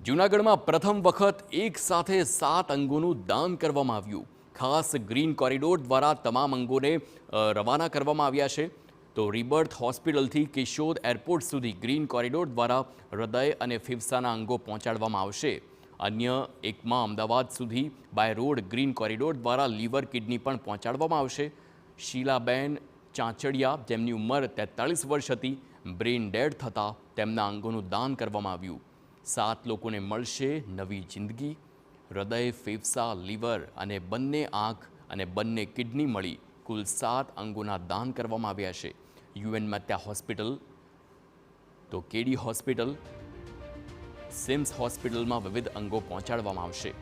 જૂનાગઢમાં પ્રથમ વખત એક સાથે 7 અંગોનું દાન કરવામાં આવ્યું. ખાસ ગ્રીન કોરિડોર દ્વારા તમામ અંગોને રવાના કરવામાં આવ્યા છે. તો રિબર્થ હોસ્પિટલથી કિશોર એરપોર્ટ સુધી ગ્રીન કોરિડોર દ્વારા હૃદય અને ફેફસાના અંગો પહોંચાડવામાં આવશે. અન્ય એકમાં અમદાવાદ સુધી બાય રોડ ગ્રીન કોરિડોર દ્વારા લીવર કિડની પણ પહોંચાડવામાં આવશે. શીલાબેન ચાંચડિયા, જેમની ઉંમર 43 વર્ષ હતી, બ્રેઇન ડેડ થતાં તેમના અંગોનું દાન કરવામાં આવ્યું. 7 લોકોને મળશે નવી જિંદગી. હૃદય, ફેફસા, લીવર અને બંને આંખ અને બંને કિડની મળી કુલ 7 અંગોના દાન કરવામાં આવ્યા છે. યુએન મત્યા હોસ્પિટલ, તો કેડી હોસ્પિટલ, સિમ્સ હોસ્પિટલમાં વિવિધ અંગો પહોંચાડવામાં આવશે.